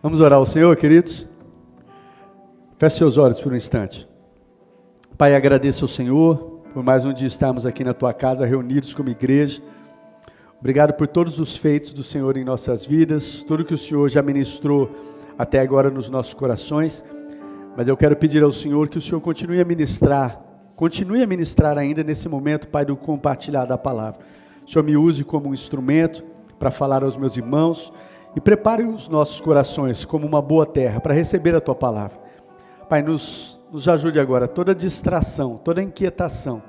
Vamos orar ao Senhor, queridos? Feche seus olhos por um instante. Pai, agradeço ao Senhor por mais um dia estarmos aqui na Tua casa, reunidos como igreja. Obrigado por todos os feitos do Senhor em nossas vidas, tudo que o Senhor já ministrou até agora nos nossos corações. Mas eu quero pedir ao Senhor que o Senhor continue a ministrar ainda nesse momento, Pai, do compartilhar da palavra. O Senhor me use como um instrumento para falar aos meus irmãos e prepare os nossos corações como uma boa terra para receber a Tua palavra. Pai, nos ajude agora, toda distração, toda inquietação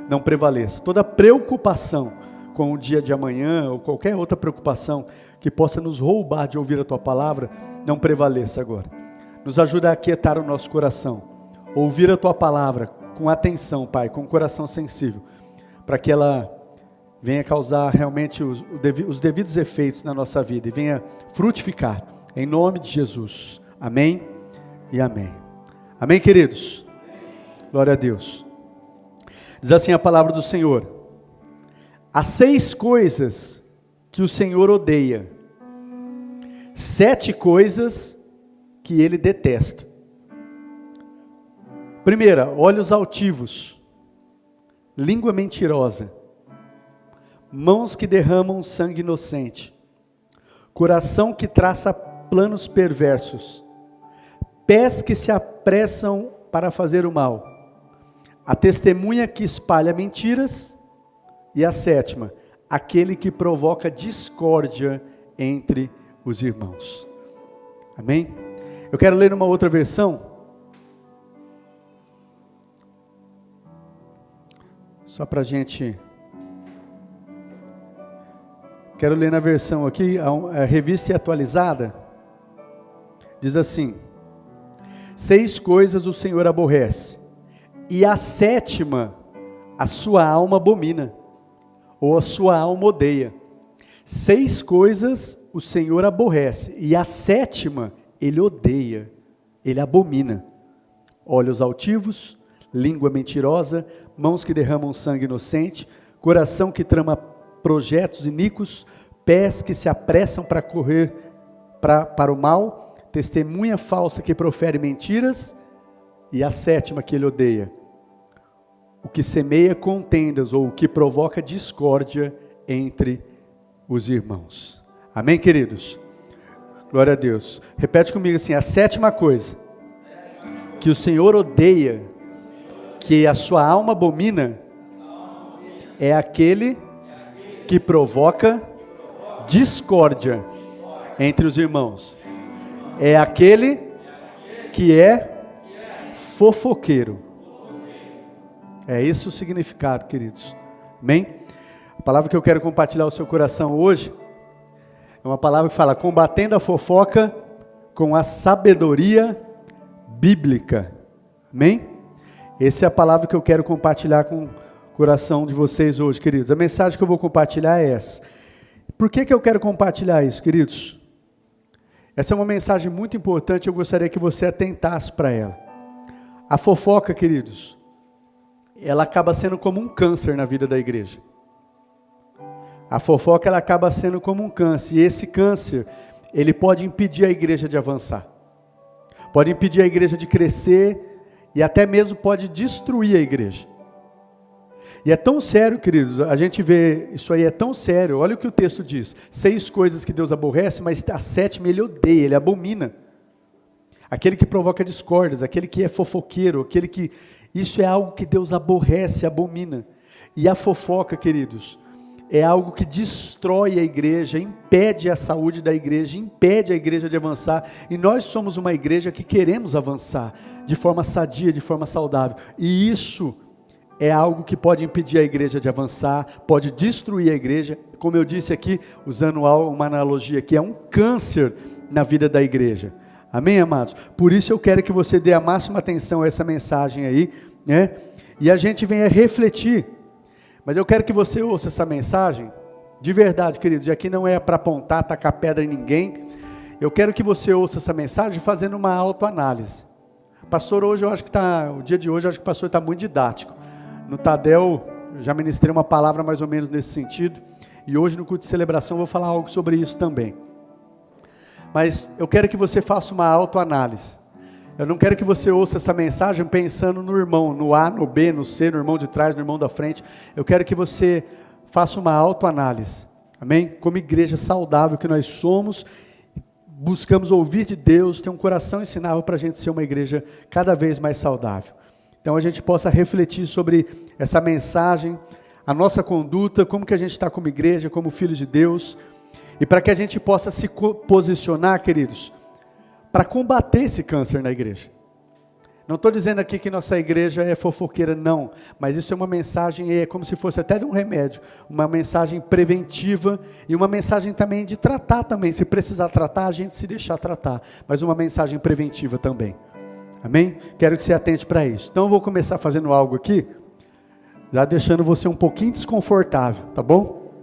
não prevaleça, toda preocupação com o dia de amanhã ou qualquer outra preocupação que possa nos roubar de ouvir a Tua palavra, não prevaleça agora. Nos ajuda a aquietar o nosso coração, ouvir a Tua palavra com atenção, Pai, com o coração sensível, para que ela venha causar realmente os devidos efeitos na nossa vida e venha frutificar, em nome de Jesus. Amém e amém. Amém, queridos? Glória a Deus. Diz assim a palavra do Senhor: há 6 coisas que o Senhor odeia, 7 coisas que Ele detesta. Primeira, olhos altivos, língua mentirosa, mãos que derramam sangue inocente, coração que traça planos perversos, pés que se apressam para fazer o mal, a testemunha que espalha mentiras, e a 7ª, aquele que provoca discórdia entre os irmãos. Amém? Eu quero ler uma outra versão, só para a gente... Quero ler na versão aqui, a revista atualizada, diz assim: 6 coisas o Senhor aborrece, e a 7ª, a sua alma abomina, ou a sua alma odeia. 6 coisas o Senhor aborrece, e a 7ª, Ele odeia, Ele abomina: olhos altivos, língua mentirosa, mãos que derramam sangue inocente, coração que trama projetos iníquos, pés que se apressam para correr para o mal, testemunha falsa que profere mentiras, e a 7ª que Ele odeia: o que semeia contendas, ou o que provoca discórdia entre os irmãos. Amém, queridos? Glória a Deus. Repete comigo assim: a 7ª coisa que o Senhor odeia, que a sua alma abomina, é aquele que provoca discórdia entre os irmãos. É aquele que é fofoqueiro. É esse o significado, queridos. Amém? A palavra que eu quero compartilhar ao seu coração hoje é uma palavra que fala: combatendo a fofoca com a sabedoria bíblica. Amém? Essa é a palavra que eu quero compartilhar com o coração de vocês hoje, queridos. A mensagem que eu vou compartilhar é essa. Por que eu quero compartilhar isso, queridos? Essa é uma mensagem muito importante, eu gostaria que você atentasse para ela. A fofoca, queridos, ela acaba sendo como um câncer na vida da igreja. A fofoca, ela acaba sendo como um câncer, e esse câncer, ele pode impedir a igreja de avançar. Pode impedir a igreja de crescer, e até mesmo pode destruir a igreja. E é tão sério, queridos, a gente vê, isso aí é tão sério. Olha o que o texto diz: 6 coisas que Deus aborrece, mas a 7ª Ele odeia, Ele abomina. Aquele que provoca discórdias, aquele que é fofoqueiro, aquele que... Isso é algo que Deus aborrece, abomina. E a fofoca, queridos, é algo que destrói a igreja, impede a saúde da igreja, impede a igreja de avançar. E nós somos uma igreja que queremos avançar de forma sadia, de forma saudável. E isso é algo que pode impedir a igreja de avançar, pode destruir a igreja. Como eu disse aqui, usando uma analogia aqui, é um câncer na vida da igreja. Amém, amados? Por isso eu quero que você dê a máxima atenção a essa mensagem aí, né? E a gente venha refletir. Mas eu quero que você ouça essa mensagem, de verdade, queridos, e aqui não é para apontar, tacar pedra em ninguém. Eu quero que você ouça essa mensagem fazendo uma autoanálise. Pastor, hoje eu acho que o dia de hoje eu acho que o pastor está muito didático. No Tadel, eu já ministrei uma palavra mais ou menos nesse sentido, e hoje no culto de celebração eu vou falar algo sobre isso também. mas eu quero que você faça uma autoanálise. Eu não quero que você ouça essa mensagem pensando no irmão, no A, no B, no C, no irmão de trás, no irmão da frente. Eu quero que você faça uma autoanálise, amém? Como igreja saudável que nós somos, buscamos ouvir de Deus, ter um coração ensinável para a gente ser uma igreja cada vez mais saudável. Então a gente possa refletir sobre essa mensagem, a nossa conduta, como que a gente está como igreja, como filhos de Deus, e para que a gente possa se posicionar, queridos, para combater esse câncer na igreja. Não estou dizendo aqui que nossa igreja é fofoqueira, não, mas isso é uma mensagem, é como se fosse até de um remédio, uma mensagem preventiva e uma mensagem também de tratar também, se precisar tratar, a gente se deixar tratar, mas uma mensagem preventiva também, amém? Quero que você atente para isso. Então eu vou começar fazendo algo aqui, já deixando você um pouquinho desconfortável, tá bom?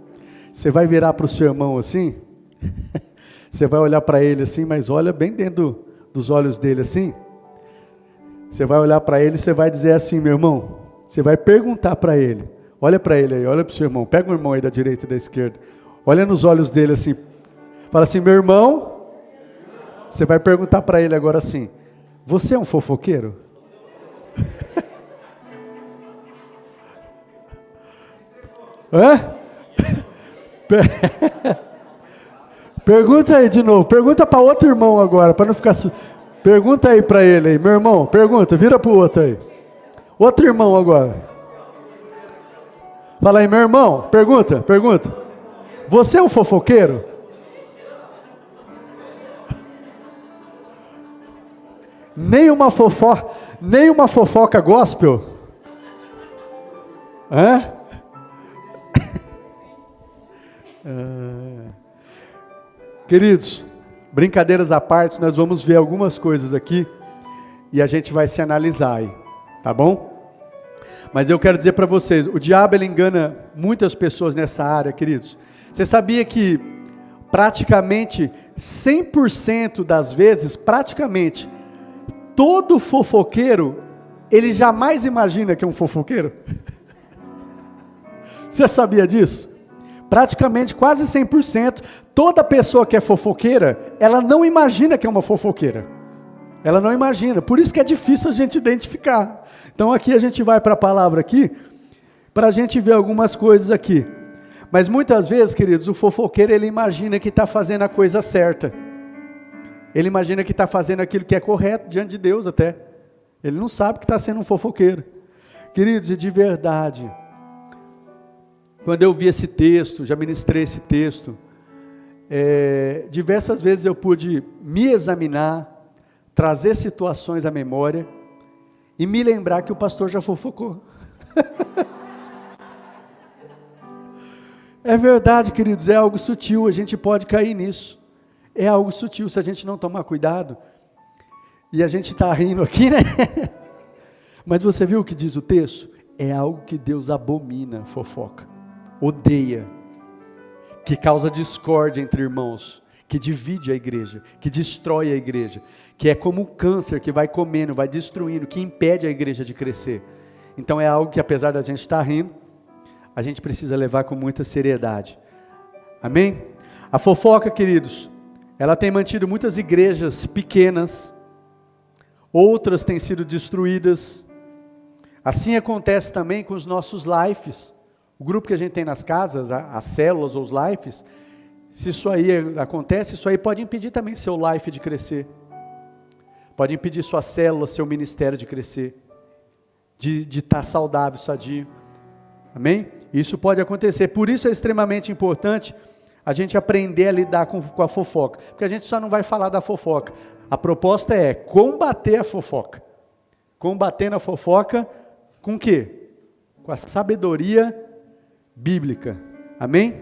Você vai virar para o seu irmão assim, você vai olhar para ele assim, mas olha bem dentro dos olhos dele assim. Você vai olhar para ele e você vai dizer assim, meu irmão, você vai perguntar para ele, olha para ele aí, olha para o seu irmão, pega o irmão aí da direita e da esquerda, olha nos olhos dele assim, fala assim, meu irmão, você vai perguntar para ele agora assim, você é um fofoqueiro? Hã? Pergunta aí de novo, pergunta para outro irmão agora, para não ficar... Pergunta aí para ele aí, meu irmão, pergunta, vira para o outro aí. Outro irmão agora. Fala aí, meu irmão, pergunta. Você é um fofoqueiro? Nenhuma fofoca gospel? Hã? Queridos, brincadeiras à parte, nós vamos ver algumas coisas aqui e a gente vai se analisar aí, tá bom? Mas eu quero dizer para vocês, o diabo ele engana muitas pessoas nessa área, queridos. Você sabia que praticamente 100% das vezes, praticamente, todo fofoqueiro, ele jamais imagina que é um fofoqueiro? Você sabia disso? Praticamente quase 100%, toda pessoa que é fofoqueira, ela não imagina que é uma fofoqueira. Ela não imagina, por isso que é difícil a gente identificar. Então aqui a gente vai para a palavra aqui, para a gente ver algumas coisas aqui. Mas muitas vezes, queridos, o fofoqueiro ele imagina que está fazendo a coisa certa. Ele imagina que está fazendo aquilo que é correto diante de Deus até. Ele não sabe que está sendo um fofoqueiro. Queridos, e de verdade... Quando eu vi esse texto, já ministrei esse texto, diversas vezes eu pude me examinar, trazer situações à memória e me lembrar que o pastor já fofocou. É verdade, queridos, é algo sutil, a gente pode cair nisso. É algo sutil, se a gente não tomar cuidado. E a gente está rindo aqui, né? Mas você viu o que diz o texto? É algo que Deus abomina, fofoca. Odeia, que causa discórdia entre irmãos, que divide a igreja, que destrói a igreja, que é como um câncer que vai comendo, vai destruindo, que impede a igreja de crescer. Então é algo que apesar da gente estar rindo, a gente precisa levar com muita seriedade. Amém? A fofoca, queridos, ela tem mantido muitas igrejas pequenas, outras têm sido destruídas. Assim acontece também com os nossos lives. O grupo que a gente tem nas casas, as células ou os lives, se isso aí acontece, isso aí pode impedir também seu life de crescer. Pode impedir sua célula, seu ministério de crescer, de estar saudável, sadio. Amém? Isso pode acontecer. Por isso é extremamente importante a gente aprender a lidar com a fofoca. Porque a gente só não vai falar da fofoca. A proposta é combater a fofoca. Combatendo a fofoca com o quê? Com a sabedoria bíblica, amém?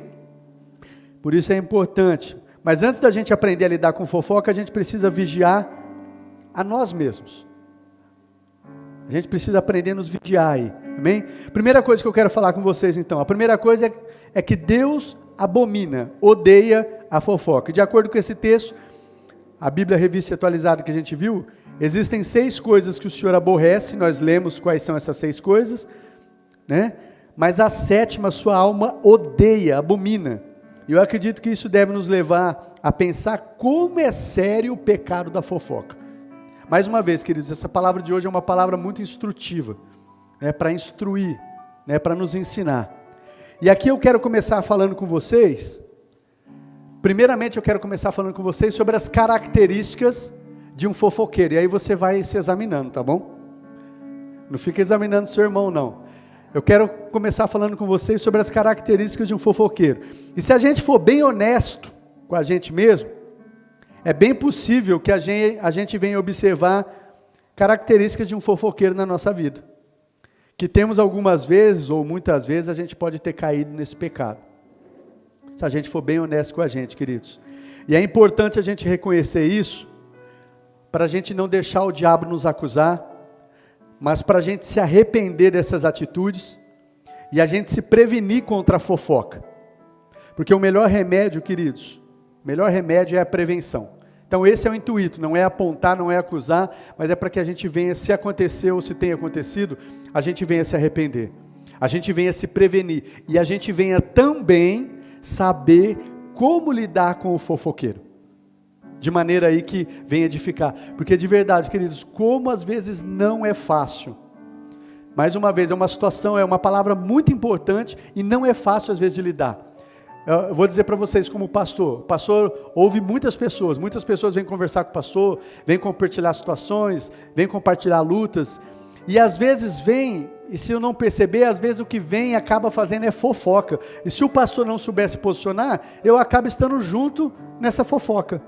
Por isso é importante, mas antes da gente aprender a lidar com fofoca, a gente precisa vigiar a nós mesmos, a gente precisa aprender a nos vigiar aí, amém? Primeira coisa que eu quero falar com vocês então, a primeira coisa é que Deus abomina, odeia a fofoca. De acordo com esse texto, a Bíblia Revista Atualizada que a gente viu, existem 6 coisas que o Senhor aborrece, nós lemos quais são essas 6 coisas, né? Mas a 7ª sua alma odeia, abomina. E eu acredito que isso deve nos levar a pensar como é sério o pecado da fofoca. Mais uma vez, queridos, essa palavra de hoje é uma palavra muito instrutiva, né, para instruir, né, para nos ensinar. E aqui eu quero começar falando com vocês, primeiramente eu quero começar falando com vocês sobre as características de um fofoqueiro. E aí você vai se examinando, tá bom? Não fica examinando seu irmão, não. Eu quero começar falando com vocês sobre as características de um fofoqueiro. E se a gente for bem honesto com a gente mesmo, é bem possível que a gente venha observar características de um fofoqueiro na nossa vida. Que temos algumas vezes, ou muitas vezes, a gente pode ter caído nesse pecado. Se a gente for bem honesto com a gente, queridos. E é importante a gente reconhecer isso, para a gente não deixar o diabo nos acusar, mas para a gente se arrepender dessas atitudes, e a gente se prevenir contra a fofoca. Porque o melhor remédio, queridos, o melhor remédio é a prevenção. Então esse é o intuito, não é apontar, não é acusar, mas é para que a gente venha, se acontecer ou se tem acontecido, a gente venha se arrepender, a gente venha se prevenir, e a gente venha também saber como lidar com o fofoqueiro, de maneira aí que venha edificar, porque de verdade, queridos, como às vezes não é fácil, mais uma vez, é uma situação, é uma palavra muito importante, e não é fácil às vezes de lidar. Eu vou dizer para vocês como pastor, ouve muitas pessoas vêm conversar com o pastor, vêm compartilhar situações, vêm compartilhar lutas, e às vezes vem, e se eu não perceber, às vezes o que vem acaba fazendo é fofoca, e se o pastor não souber se posicionar, eu acabo estando junto nessa fofoca.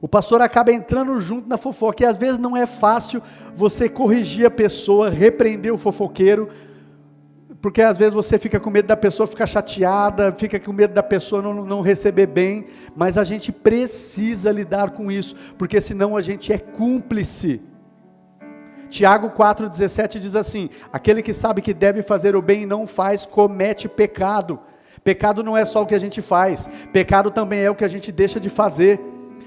O pastor acaba entrando junto na fofoca, e às vezes não é fácil você corrigir a pessoa, repreender o fofoqueiro, porque às vezes você fica com medo da pessoa ficar chateada, fica com medo da pessoa não receber bem, mas a gente precisa lidar com isso, porque senão a gente é cúmplice. Tiago 4,17 diz assim: aquele que sabe que deve fazer o bem e não faz, comete pecado. Pecado não é só o que a gente faz, pecado também é o que a gente deixa de fazer.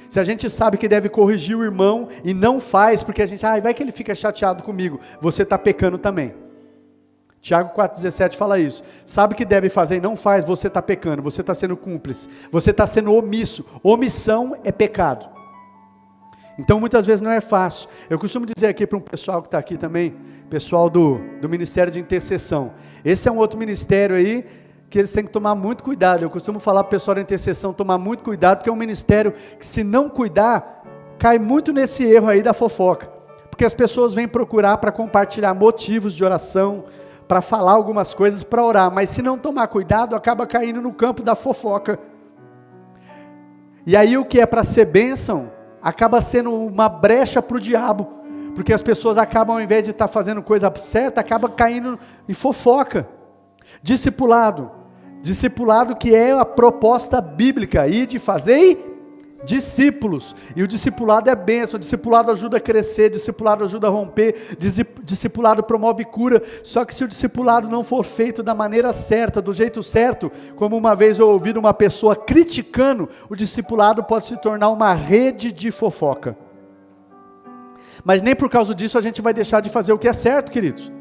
Se a gente sabe que deve corrigir o irmão e não faz, porque a gente, vai que ele fica chateado comigo, você está pecando também. Tiago 4,17 fala isso. Sabe que deve fazer e não faz, você está pecando, você está sendo cúmplice, você está sendo omisso. Omissão é pecado. Então muitas vezes não é fácil. Eu costumo dizer aqui para um pessoal que está aqui também, pessoal do Ministério de Intercessão. Esse é um outro ministério aí, que eles têm que tomar muito cuidado. Eu costumo falar para o pessoal da intercessão tomar muito cuidado, porque é um ministério que, se não cuidar, cai muito nesse erro aí da fofoca, porque as pessoas vêm procurar para compartilhar motivos de oração, para falar algumas coisas, para orar, mas se não tomar cuidado, acaba caindo no campo da fofoca, e aí o que é para ser bênção, acaba sendo uma brecha para o diabo, porque as pessoas acabam, ao invés de estar fazendo coisa certa, acabam caindo em fofoca. Discipulado que é a proposta bíblica, e de fazer discípulos, e o discipulado é bênção, o discipulado ajuda a crescer, o discipulado ajuda a romper, discipulado promove cura, só que se o discipulado não for feito da maneira certa, do jeito certo, como uma vez eu ouvi uma pessoa criticando, o discipulado pode se tornar uma rede de fofoca, mas nem por causa disso a gente vai deixar de fazer o que é certo, queridos.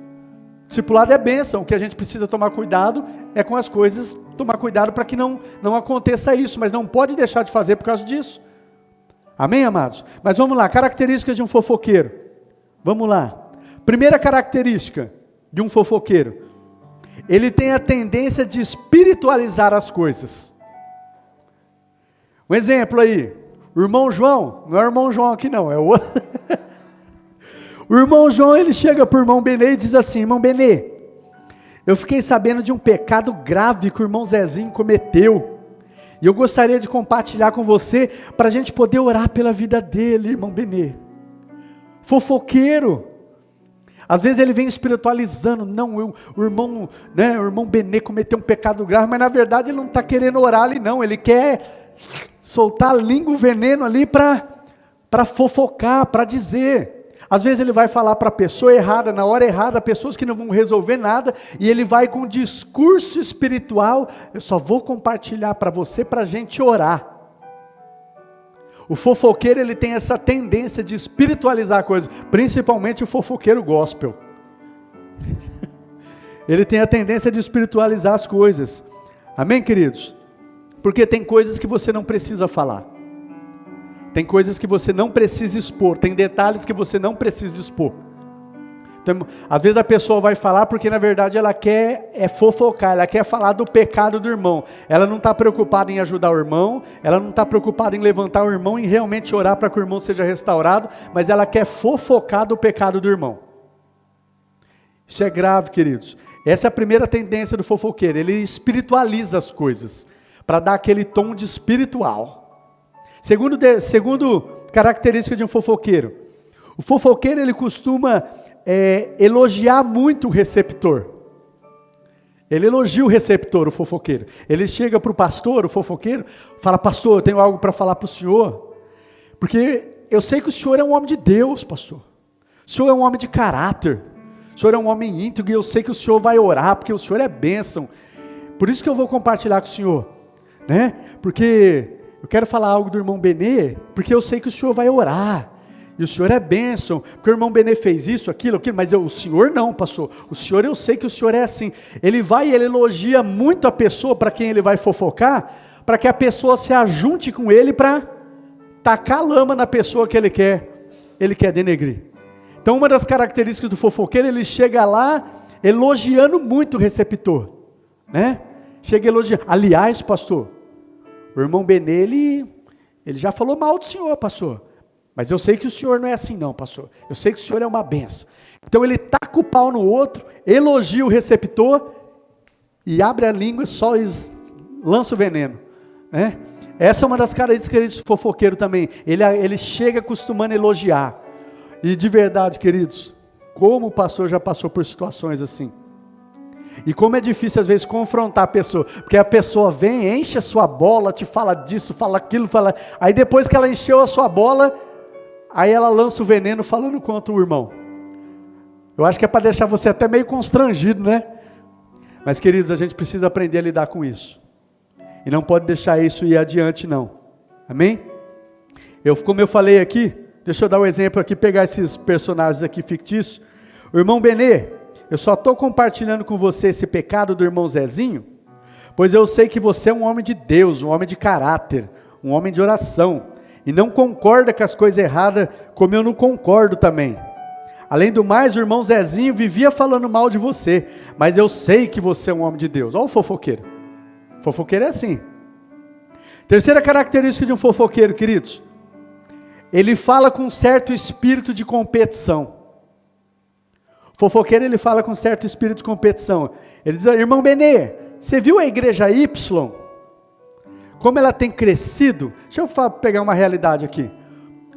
Discipulado é bênção, o que a gente precisa tomar cuidado é com as coisas, tomar cuidado para que não aconteça isso, mas não pode deixar de fazer por causa disso. Amém, amados? Mas vamos lá, características de um fofoqueiro. Vamos lá. Primeira característica de um fofoqueiro: ele tem a tendência de espiritualizar as coisas. Um exemplo aí, o irmão João, não é o irmão João aqui não, é o outro. O irmão João, ele chega para o irmão Benê e diz assim: irmão Benê, eu fiquei sabendo de um pecado grave que o irmão Zezinho cometeu, e eu gostaria de compartilhar com você, para a gente poder orar pela vida dele, irmão Benê. Fofoqueiro, às vezes ele vem espiritualizando, o irmão Benê cometeu um pecado grave, mas na verdade ele não está querendo orar ali não, ele quer soltar a língua, o veneno ali para fofocar, para dizer. Às vezes ele vai falar para a pessoa errada, na hora errada, pessoas que não vão resolver nada, e ele vai com um discurso espiritual: eu só vou compartilhar para você, para a gente orar. O fofoqueiro, ele tem essa tendência de espiritualizar a coisa, principalmente o fofoqueiro gospel. Ele tem a tendência de espiritualizar as coisas. Amém, queridos? Porque tem coisas que você não precisa falar. Tem coisas que você não precisa expor. Tem detalhes que você não precisa expor. Então, às vezes a pessoa vai falar porque na verdade ela quer fofocar, ela quer falar do pecado do irmão. Ela não está preocupada em ajudar o irmão, ela não está preocupada em levantar o irmão e realmente orar para que o irmão seja restaurado, mas ela quer fofocar do pecado do irmão. Isso é grave, queridos. Essa é a primeira tendência do fofoqueiro, ele espiritualiza as coisas, para dar aquele tom de espiritual. Segundo característica de um fofoqueiro, o fofoqueiro ele costuma elogiar muito o receptor. Ele elogia o receptor, o fofoqueiro. Ele chega para o pastor, o fofoqueiro, fala: pastor, eu tenho algo para falar para o senhor, porque eu sei que o senhor é um homem de Deus, pastor. O senhor é um homem de caráter, o senhor é um homem íntegro, e eu sei que o senhor vai orar, porque o senhor é bênção. Por isso que eu vou compartilhar com o senhor, né? Porque eu quero falar algo do irmão Benê, porque eu sei que o senhor vai orar, e o senhor é bênção, porque o irmão Benê fez isso, aquilo, mas o senhor não, pastor. O senhor, eu sei que o senhor é assim. Ele elogia muito a pessoa para quem ele vai fofocar, para que a pessoa se ajunte com ele para tacar lama na pessoa que ele quer denegrir. Então, uma das características do fofoqueiro, ele chega lá elogiando muito o receptor, né? Chega elogiando. Aliás, pastor, o irmão Benê, ele já falou mal do senhor, pastor. Mas eu sei que o senhor não é assim não, pastor. Eu sei que o senhor é uma benção. Então ele taca o pau no outro, elogia o receptor e abre a língua e só lança o veneno, né? Essa é uma das características do fofoqueiro também. Ele chega acostumando a elogiar. E de verdade, queridos, como o pastor já passou por situações assim. E como é difícil às vezes confrontar a pessoa, porque a pessoa vem, enche a sua bola, te fala disso, fala aquilo, aí depois que ela encheu a sua bola, aí ela lança o veneno falando contra o irmão. Eu acho que é para deixar você até meio constrangido, né? Mas queridos, a gente precisa aprender a lidar com isso. E não pode deixar isso ir adiante não. Amém? Como eu falei aqui, deixa eu dar um exemplo aqui, pegar esses personagens aqui fictícios. O irmão Benê, eu só estou compartilhando com você esse pecado do irmão Zezinho, pois eu sei que você é um homem de Deus, um homem de caráter, um homem de oração, e não concorda com as coisas erradas, como eu não concordo também. Além do mais, o irmão Zezinho vivia falando mal de você, mas eu sei que você é um homem de Deus. Olha o fofoqueiro. Fofoqueiro é assim. Terceira característica de um fofoqueiro, queridos, ele fala com um certo espírito de competição. Fofoqueiro, ele fala com certo espírito de competição. Ele diz: irmão Benê, você viu a igreja Y? Como ela tem crescido? Deixa eu pegar uma realidade aqui.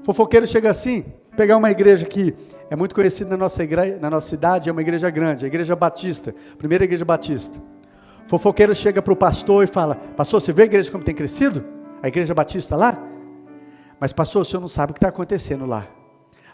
Fofoqueiro chega assim, pegar uma igreja que é muito conhecida na nossa cidade, é uma igreja grande, a igreja batista, primeira igreja batista. Fofoqueiro chega para o pastor e fala: pastor, você vê a igreja como tem crescido? A igreja batista lá? Mas pastor, o senhor não sabe o que está acontecendo lá.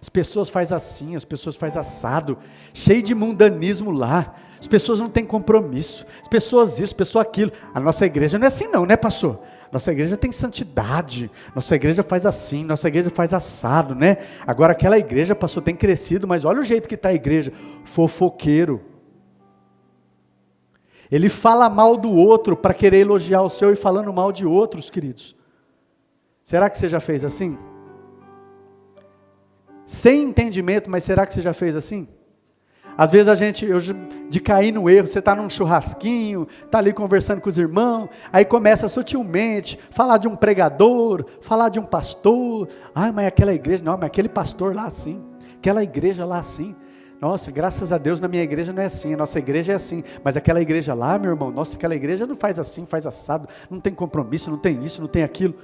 As pessoas fazem assim, as pessoas fazem assado, cheio de mundanismo lá, as pessoas não têm compromisso, as pessoas isso, as pessoas aquilo. A nossa igreja não é assim não, né pastor? Nossa igreja tem santidade, nossa igreja faz assim, nossa igreja faz assado, né? Agora aquela igreja, pastor, tem crescido, mas olha o jeito que está a igreja. Fofoqueiro. Ele fala mal do outro para querer elogiar o seu e falando mal de outros, queridos. Será que você já fez assim? Sem entendimento, mas será que você já fez assim? Às vezes de cair no erro, você está num churrasquinho, está ali conversando com os irmãos, aí começa sutilmente, falar de um pregador, falar de um pastor, mas aquela igreja, não, mas aquele pastor lá assim, aquela igreja lá assim, nossa, graças a Deus na minha igreja não é assim, a nossa igreja é assim, mas aquela igreja lá, meu irmão, nossa, aquela igreja não faz assim, faz assado, não tem compromisso, não tem isso, não tem aquilo.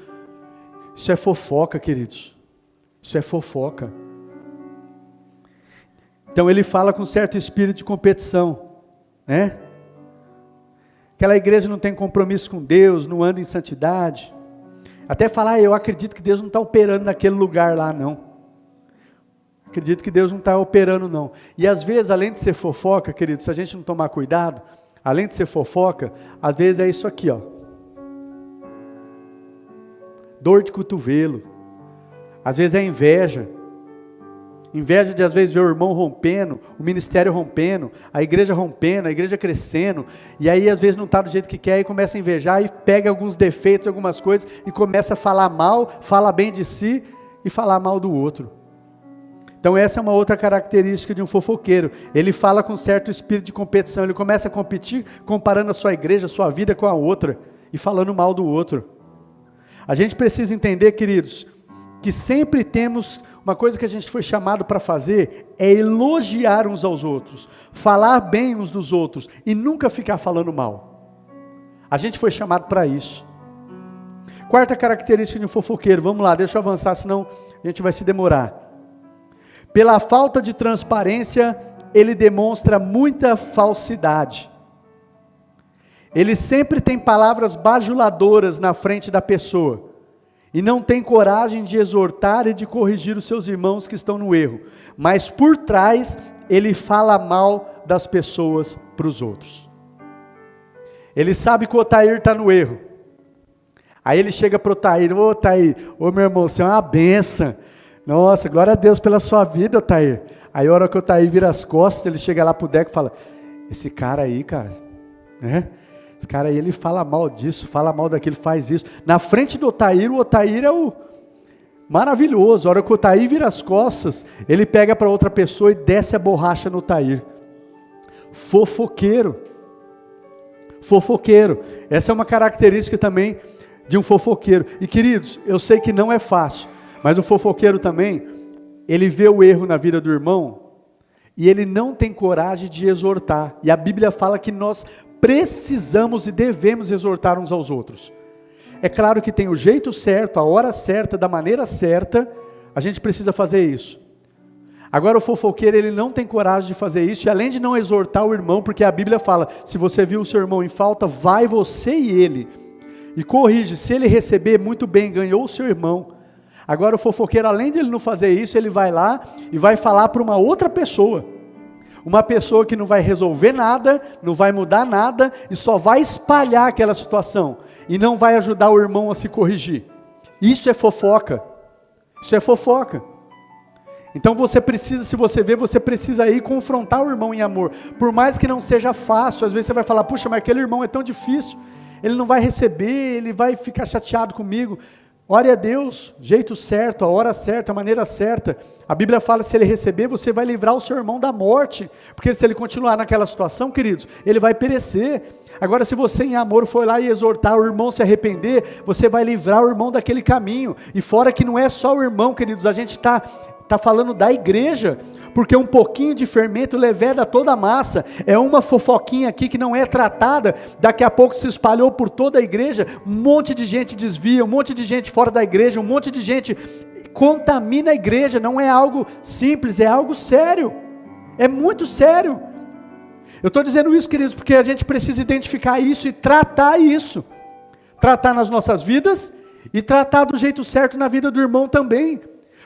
Isso é fofoca, queridos, isso é fofoca. Então ele fala com certo espírito de competição, né? Aquela igreja não tem compromisso com Deus, não anda em santidade. Até falar, eu acredito que Deus não está operando naquele lugar lá não. Acredito que Deus não está operando não. E às vezes, além de ser fofoca, querido, se a gente não tomar cuidado, além de ser fofoca, às vezes é isso aqui, ó. Dor de cotovelo. Às vezes é inveja. Inveja de às vezes ver o irmão rompendo, o ministério rompendo, a igreja crescendo, e aí às vezes não está do jeito que quer, e começa a invejar, e pega alguns defeitos, algumas coisas, e começa a falar mal, fala bem de si, e falar mal do outro. Então essa é uma outra característica de um fofoqueiro. Ele fala com certo espírito de competição, ele começa a competir, comparando a sua igreja, a sua vida com a outra, e falando mal do outro. A gente precisa entender, queridos, que sempre temos... Uma coisa que a gente foi chamado para fazer é elogiar uns aos outros, falar bem uns dos outros e nunca ficar falando mal. A gente foi chamado para isso. Quarta característica de um fofoqueiro, vamos lá, deixa eu avançar, senão a gente vai se demorar. Pela falta de transparência, ele demonstra muita falsidade. Ele sempre tem palavras bajuladoras na frente da pessoa. E não tem coragem de exortar e de corrigir os seus irmãos que estão no erro. Mas por trás, ele fala mal das pessoas para os outros. Ele sabe que o Otair está no erro. Aí ele chega para o Otair: ô Otair, ô meu irmão, você é uma benção. Nossa, glória a Deus pela sua vida, Otair. Aí a hora que o Otair vira as costas, ele chega lá para o Deco e fala: esse cara aí, cara, né? Esse cara aí, ele fala mal disso, fala mal daquilo, faz isso. Na frente do Otair, o Otair é o maravilhoso. A hora que o Otair vira as costas, ele pega para outra pessoa e desce a borracha no Otair. Fofoqueiro. Fofoqueiro. Essa é uma característica também de um fofoqueiro. E queridos, eu sei que não é fácil, mas o fofoqueiro também, ele vê o erro na vida do irmão e ele não tem coragem de exortar. E a Bíblia fala que nós precisamos e devemos exortar uns aos outros. É claro que tem o jeito certo, a hora certa, da maneira certa, a gente precisa fazer isso. Agora o fofoqueiro, ele não tem coragem de fazer isso, e além de não exortar o irmão, porque a Bíblia fala, se você viu o seu irmão em falta, vai você e ele, e corrige. Se ele receber, muito bem, ganhou o seu irmão. Agora o fofoqueiro, além de ele não fazer isso, ele vai lá e vai falar para uma outra pessoa. Uma pessoa que não vai resolver nada, não vai mudar nada, e só vai espalhar aquela situação, e não vai ajudar o irmão a se corrigir. Isso é fofoca. Isso é fofoca. Então você precisa, se você vê, você precisa ir confrontar o irmão em amor. Por mais que não seja fácil, às vezes você vai falar: puxa, mas aquele irmão é tão difícil, ele não vai receber, ele vai ficar chateado comigo. Ore a Deus, jeito certo, a hora certa, a maneira certa. A Bíblia fala, se ele receber, você vai livrar o seu irmão da morte, porque se ele continuar naquela situação, queridos, ele vai perecer. Agora, se você em amor for lá e exortar o irmão a se arrepender, você vai livrar o irmão daquele caminho. E fora que não é só o irmão, queridos, a gente está falando da igreja, porque um pouquinho de fermento leveda toda a massa. É uma fofoquinha aqui que não é tratada, daqui a pouco se espalhou por toda a igreja, um monte de gente desvia, um monte de gente fora da igreja, um monte de gente contamina a igreja. Não é algo simples, é algo sério, é muito sério. Eu estou dizendo isso, queridos, porque a gente precisa identificar isso e tratar isso, tratar nas nossas vidas e tratar do jeito certo na vida do irmão também.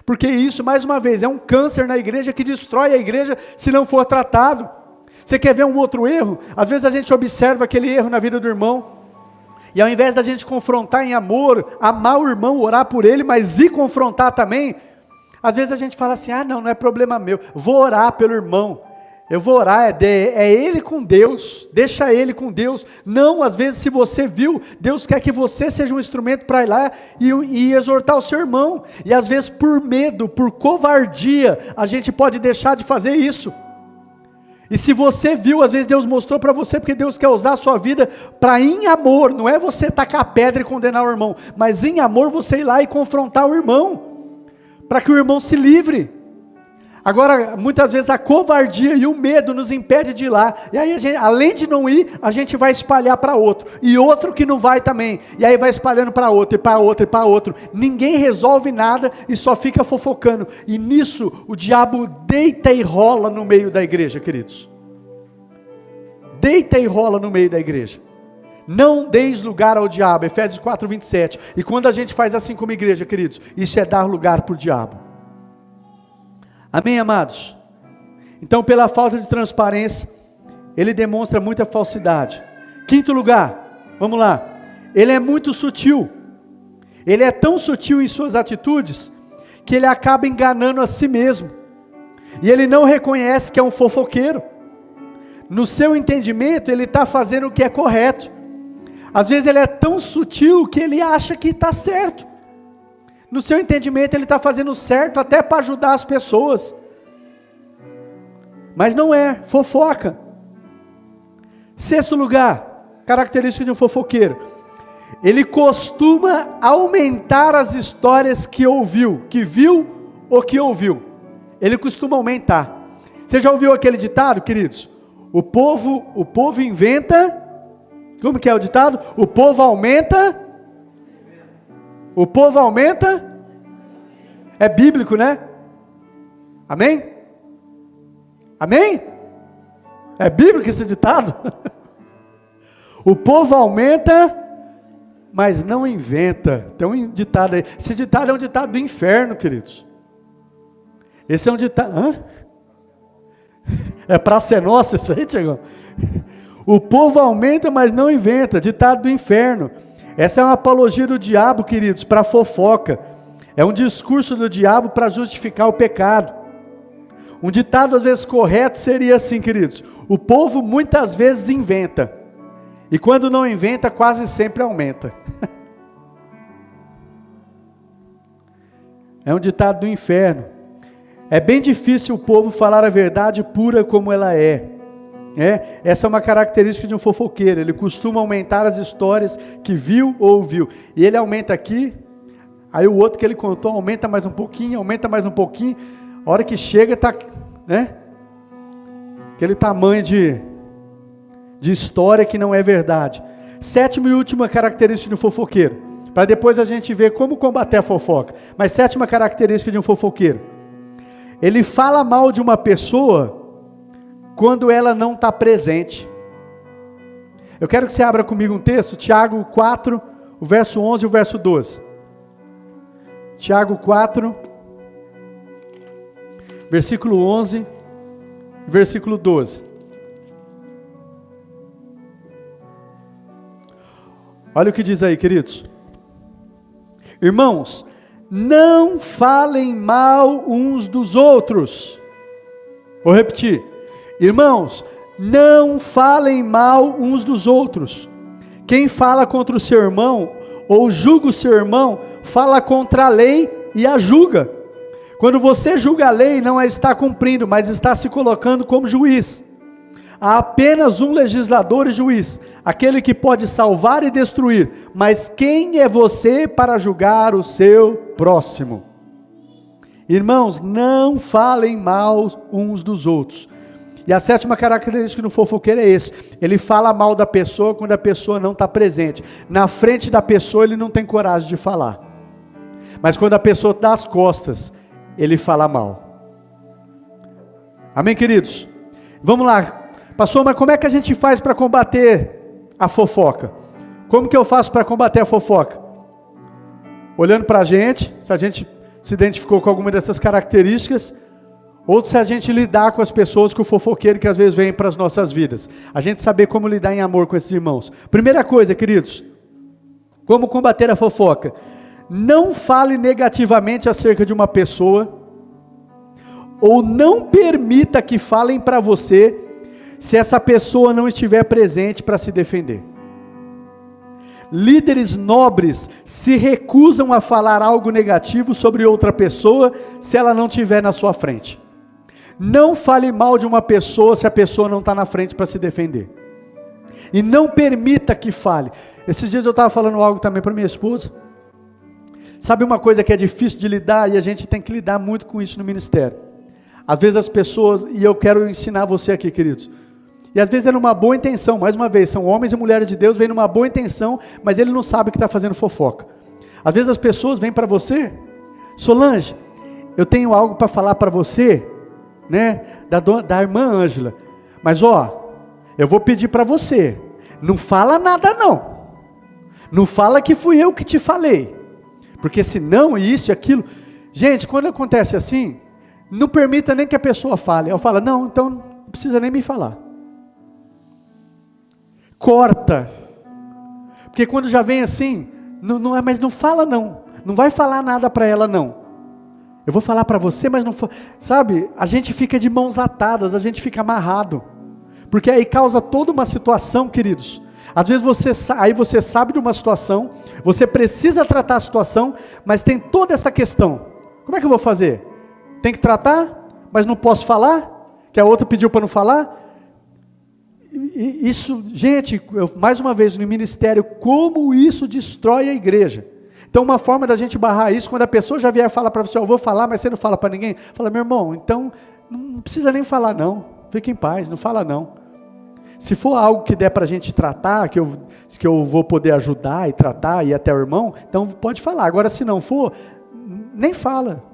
Porque isso, mais uma vez, é um câncer na igreja que destrói a igreja se não for tratado. Você quer ver um outro erro? Às vezes a gente observa aquele erro na vida do irmão, e ao invés da gente confrontar em amor, amar o irmão, orar por ele, mas ir confrontar também, às vezes a gente fala assim: ah não, não é problema meu, vou orar pelo irmão. Eu vou orar, é ele com Deus, deixa ele com Deus. Não, às vezes se você viu, Deus quer que você seja um instrumento para ir lá e exortar o seu irmão. E às vezes por medo, por covardia, a gente pode deixar de fazer isso. E se você viu, às vezes Deus mostrou para você, porque Deus quer usar a sua vida para em amor, não é você tacar a pedra e condenar o irmão, mas em amor você ir lá e confrontar o irmão, para que o irmão se livre. Agora, muitas vezes a covardia e o medo nos impede de ir lá, e aí a gente, além de não ir, a gente vai espalhar para outro, e outro que não vai também, e aí vai espalhando para outro, e para outro, e para outro. Ninguém resolve nada e só fica fofocando, e nisso o diabo deita e rola no meio da igreja, queridos. Deita e rola no meio da igreja. Não deis lugar ao diabo, Efésios 4:27, e quando a gente faz assim como igreja, queridos, isso é dar lugar para o diabo. Amém, amados? Então, pela falta de transparência, ele demonstra muita falsidade. Quinto lugar, vamos lá, ele é muito sutil. Ele é tão sutil em suas atitudes, que ele acaba enganando a si mesmo. E ele não reconhece que é um fofoqueiro. No seu entendimento, ele está fazendo o que é correto. Às vezes ele é tão sutil que ele acha que está certo. No seu entendimento, ele está fazendo certo até para ajudar as pessoas. Mas não é, fofoca. Sexto lugar, característica de um fofoqueiro. Ele costuma aumentar as histórias que ouviu, que viu ou que ouviu. Ele costuma aumentar. Você já ouviu aquele ditado, queridos? O povo inventa. Como que é o ditado? O povo aumenta. O povo aumenta. É bíblico, né? Amém? Amém? É bíblico esse ditado? O povo aumenta, mas não inventa. Tem um ditado aí. Esse ditado é um ditado do inferno, queridos. Esse é um ditado. Hã? É pra ser nossa isso aí, Tiagão? O povo aumenta, mas não inventa. Ditado do inferno. Essa é uma apologia do diabo, queridos, para fofoca. É um discurso do diabo para justificar o pecado. Um ditado às vezes correto seria assim, queridos: o povo muitas vezes inventa, e quando não inventa, quase sempre aumenta. É um ditado do inferno. É bem difícil o povo falar a verdade pura como ela é. Essa é uma característica de um fofoqueiro. Ele costuma aumentar as histórias que viu ou ouviu. E ele aumenta aqui, aí o outro que ele contou aumenta mais um pouquinho, a hora que chega está, né? Aquele tamanho de história que não é verdade. Sétima e última característica de um fofoqueiro, para depois a gente ver como combater a fofoca. Mas sétima característica de um fofoqueiro: ele fala mal de uma pessoa quando ela não está presente. Eu quero que você abra comigo um texto, Tiago 4, o verso 11 e o verso 12. Tiago 4, versículo 11, versículo 12. Olha o que diz aí, queridos. Irmãos, não falem mal uns dos outros. Vou repetir. Irmãos, não falem mal uns dos outros. Quem fala contra o seu irmão, ou julga o seu irmão, fala contra a lei e a julga. Quando você julga a lei, não a está cumprindo, mas está se colocando como juiz. Há apenas um legislador e juiz, aquele que pode salvar e destruir. Mas quem é você para julgar o seu próximo? Irmãos, não falem mal uns dos outros. E a sétima característica do fofoqueiro é esse: ele fala mal da pessoa quando a pessoa não está presente. Na frente da pessoa ele não tem coragem de falar, mas quando a pessoa dá as costas, ele fala mal. Amém, queridos? Vamos lá. Pastor, mas como é que a gente faz para combater a fofoca? Como que eu faço para combater a fofoca? Olhando para a gente, se a gente se identificou com alguma dessas características, ou se a gente lidar com as pessoas, com o fofoqueiro que às vezes vem para as nossas vidas. A gente saber como lidar em amor com esses irmãos. Primeira coisa, queridos, como combater a fofoca? Não fale negativamente acerca de uma pessoa, ou não permita que falem para você, se essa pessoa não estiver presente para se defender. Líderes nobres se recusam a falar algo negativo sobre outra pessoa, se ela não estiver na sua frente. Não fale mal de uma pessoa se a pessoa não está na frente para se defender. E não permita que fale. Esses dias eu estava falando algo também para minha esposa. Sabe uma coisa que é difícil de lidar, e a gente tem que lidar muito com isso no ministério. Às vezes as pessoas, e eu quero ensinar você aqui, queridos, e às vezes é numa boa intenção, mais uma vez, são homens e mulheres de Deus, vêm numa boa intenção, mas ele não sabe que está fazendo fofoca. Às vezes as pessoas vêm para você: Solange, eu tenho algo para falar para você, né, da irmã Ângela, mas eu vou pedir para você, não fala nada não fala que fui eu que te falei, porque senão isso e aquilo. Gente, quando acontece assim, não permita nem que a pessoa fale. Eu falo: não, então não precisa nem me falar, corta, porque quando já vem assim, mas não fala não vai falar nada para ela não. Eu vou falar para você, mas não... Sabe, a gente fica de mãos atadas, a gente fica amarrado. Porque aí causa toda uma situação, queridos. Às vezes você sabe de uma situação, você precisa tratar a situação, mas tem toda essa questão. Como é que eu vou fazer? Tem que tratar, mas não posso falar? Que a outra pediu para não falar? Isso, gente, mais uma vez no ministério, como isso destrói a igreja. Então uma forma da gente barrar isso, quando a pessoa já vier falar para você, eu vou falar, mas você não fala para ninguém, fala, meu irmão, então não precisa nem falar não, fica em paz, não fala não. Se for algo que der para a gente tratar, que eu vou poder ajudar e tratar, e até o irmão, então pode falar. Agora se não for, nem fala,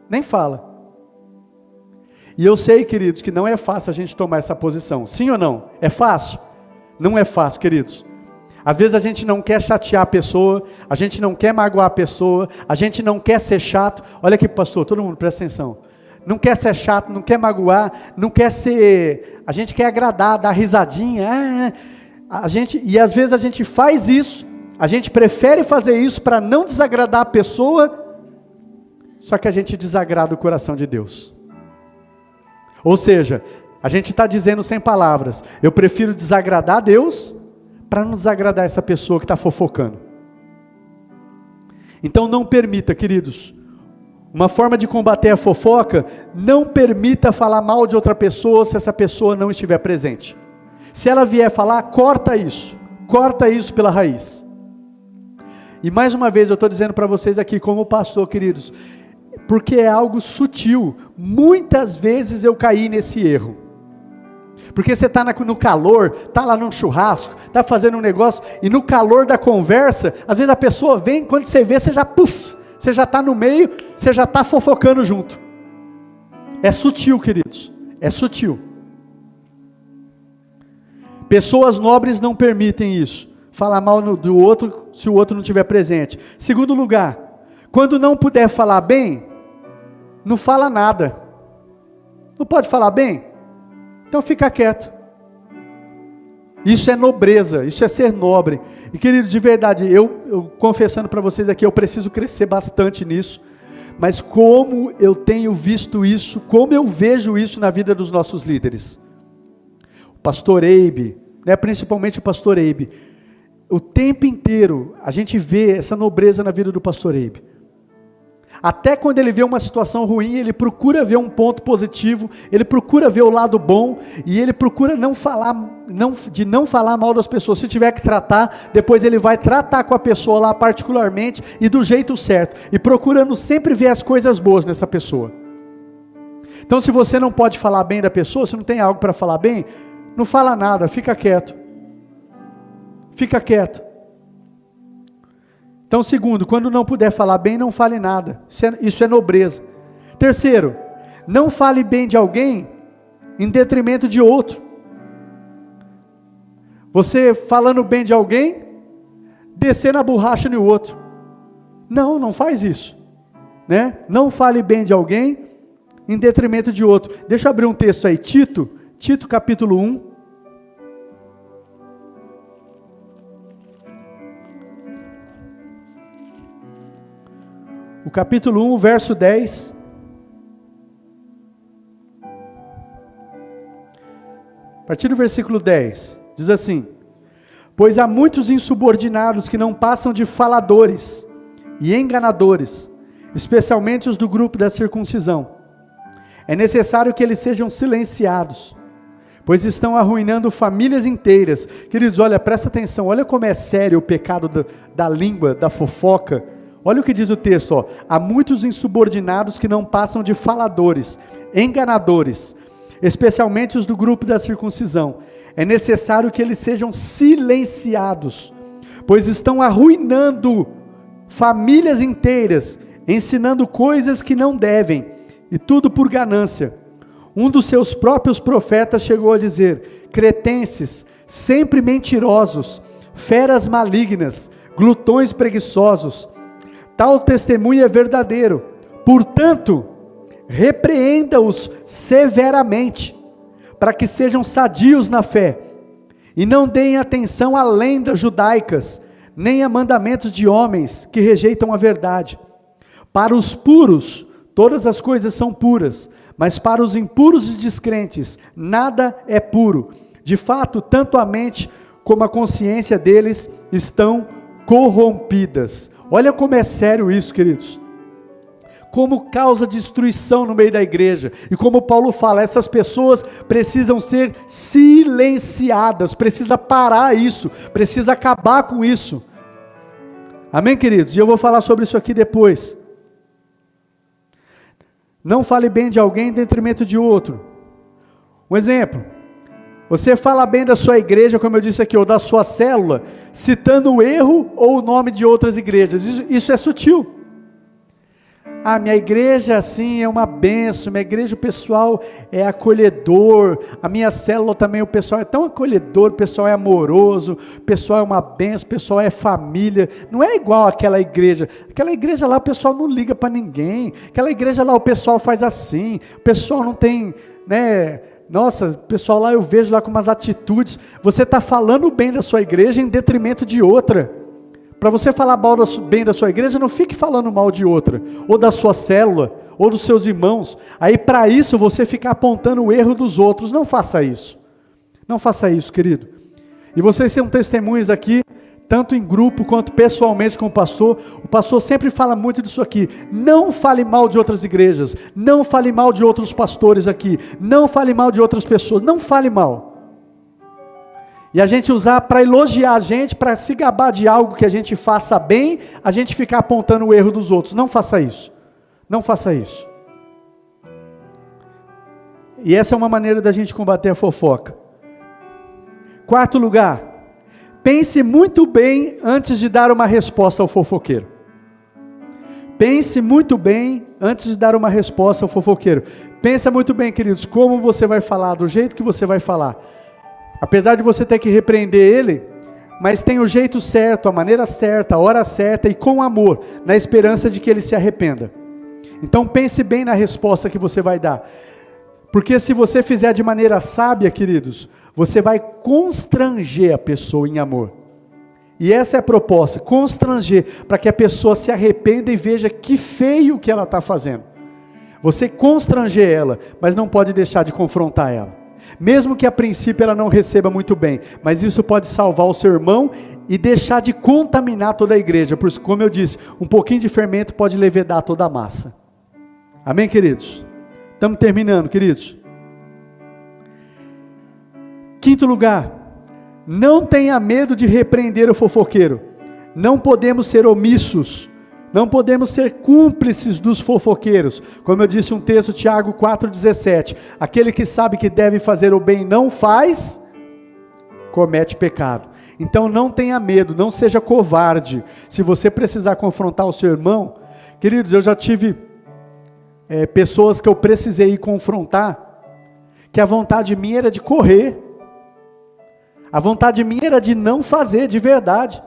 nem fala. E eu sei, queridos, que não é fácil a gente tomar essa posição, sim ou não? É fácil? Não é fácil, queridos. Às vezes a gente não quer chatear a pessoa, a gente não quer magoar a pessoa, a gente não quer ser chato. Olha aqui, pastor, todo mundo presta atenção. Não quer ser chato, não quer magoar, não quer ser... A gente quer agradar, dar risadinha. E às vezes a gente faz isso, a gente prefere fazer isso para não desagradar a pessoa, só que a gente desagrada o coração de Deus. Ou seja, a gente está dizendo sem palavras, eu prefiro desagradar a Deus, para não desagradar essa pessoa que está fofocando. Então não permita, queridos, uma forma de combater a fofoca, não permita falar mal de outra pessoa se essa pessoa não estiver presente. Se ela vier falar, corta isso pela raiz. E mais uma vez eu estou dizendo para vocês aqui como pastor, queridos, porque é algo sutil, muitas vezes eu caí nesse erro. Porque você está no calor, está lá num churrasco, está fazendo um negócio, e no calor da conversa, às vezes a pessoa vem, quando você vê, você já está no meio, você já está fofocando junto. É sutil, queridos, é sutil. Pessoas nobres não permitem isso, falar mal do outro, se o outro não estiver presente. Segundo lugar, quando não puder falar bem, não fala nada. Não pode falar bem? Então fica quieto. Isso é nobreza, isso é ser nobre. E querido, de verdade, eu confessando para vocês aqui, eu preciso crescer bastante nisso. Mas como eu tenho visto isso, como eu vejo isso na vida dos nossos líderes. O pastor Eibe, principalmente o pastor Eibe. O tempo inteiro a gente vê essa nobreza na vida do pastor Eibe. Até quando ele vê uma situação ruim, ele procura ver um ponto positivo, ele procura ver o lado bom, e ele procura não falar mal das pessoas. Se tiver que tratar, depois ele vai tratar com a pessoa lá particularmente, e do jeito certo, e procurando sempre ver as coisas boas nessa pessoa. Então se você não pode falar bem da pessoa, se não tem algo para falar bem, não fala nada, fica quieto. Fica quieto. Então, segundo, quando não puder falar bem, não fale nada. Isso é nobreza. Terceiro, não fale bem de alguém em detrimento de outro. Você falando bem de alguém, descer na borracha no outro. Não faz isso. Não fale bem de alguém em detrimento de outro. Deixa eu abrir um texto aí, Tito capítulo 1. O capítulo 1, verso 10. A partir do versículo 10, diz assim: pois há muitos insubordinados que não passam de faladores e enganadores, especialmente os do grupo da circuncisão. É necessário que eles sejam silenciados, pois estão arruinando famílias inteiras. Queridos, olha, presta atenção, olha como é sério o pecado da língua, da fofoca. Olha o que diz o texto, há muitos insubordinados que não passam de faladores, enganadores, especialmente os do grupo da circuncisão. É necessário que eles sejam silenciados, pois estão arruinando famílias inteiras, ensinando coisas que não devem, e tudo por ganância. Um dos seus próprios profetas chegou a dizer: cretenses, sempre mentirosos, feras malignas, glutões preguiçosos. Tal testemunho é verdadeiro, portanto, repreenda-os severamente, para que sejam sadios na fé, e não deem atenção a lendas judaicas, nem a mandamentos de homens que rejeitam a verdade. Para os puros, todas as coisas são puras, mas para os impuros e descrentes, nada é puro. De fato, tanto a mente como a consciência deles estão corrompidas. Olha como é sério isso, queridos. Como causa destruição no meio da igreja. E como Paulo fala, essas pessoas precisam ser silenciadas, precisa parar isso, precisa acabar com isso. Amém, queridos? E eu vou falar sobre isso aqui depois. Não fale bem de alguém em detrimento de outro. Um exemplo, você fala bem da sua igreja, como eu disse aqui, ou da sua célula, citando o erro ou o nome de outras igrejas. Isso é sutil. Ah, minha igreja assim é uma bênção, minha igreja o pessoal é acolhedor, a minha célula também o pessoal é tão acolhedor, o pessoal é amoroso, o pessoal é uma bênção, o pessoal é família. Não é igual aquela igreja lá o pessoal não liga para ninguém, aquela igreja lá o pessoal faz assim, o pessoal não tem, né, nossa, o pessoal lá eu vejo lá com umas atitudes. Você está falando bem da sua igreja em detrimento de outra. Para você falar bem da sua igreja, não fique falando mal de outra, ou da sua célula, ou dos seus irmãos. Aí para isso você ficar apontando o erro dos outros. Não faça isso. Não faça isso, querido. E vocês são testemunhas aqui, tanto em grupo quanto pessoalmente com o pastor. O pastor sempre fala muito disso aqui. Não fale mal de outras igrejas. Não fale mal de outros pastores aqui. Não fale mal de outras pessoas. Não fale mal. E a gente usar para elogiar a gente, para se gabar de algo que a gente faça bem, a gente ficar apontando o erro dos outros. Não faça isso. Não faça isso. E essa é uma maneira da gente combater a fofoca. Quarto lugar, pense muito bem antes de dar uma resposta ao fofoqueiro. Pense muito bem antes de dar uma resposta ao fofoqueiro. Pensa muito bem, queridos, como você vai falar, do jeito que você vai falar. Apesar de você ter que repreender ele, mas tem o jeito certo, a maneira certa, a hora certa e com amor, na esperança de que ele se arrependa. Então pense bem na resposta que você vai dar. Porque se você fizer de maneira sábia, queridos, você vai constranger a pessoa em amor. E essa é a proposta, constranger, para que a pessoa se arrependa e veja que feio que ela está fazendo. Você constranger ela, mas não pode deixar de confrontar ela. Mesmo que a princípio ela não receba muito bem, mas isso pode salvar o seu irmão e deixar de contaminar toda a igreja, porque como eu disse, um pouquinho de fermento pode levedar toda a massa. Amém, queridos? Estamos terminando, queridos. Quinto lugar, não tenha medo de repreender o fofoqueiro. Não podemos ser omissos, não podemos ser cúmplices dos fofoqueiros. Como eu disse um texto, Tiago 4,17. Aquele que sabe que deve fazer o bem e não faz, comete pecado. Então não tenha medo, não seja covarde. Se você precisar confrontar o seu irmão, queridos, eu já tive pessoas que eu precisei ir confrontar, que a vontade minha era de correr. A vontade minha era de não fazer de verdade.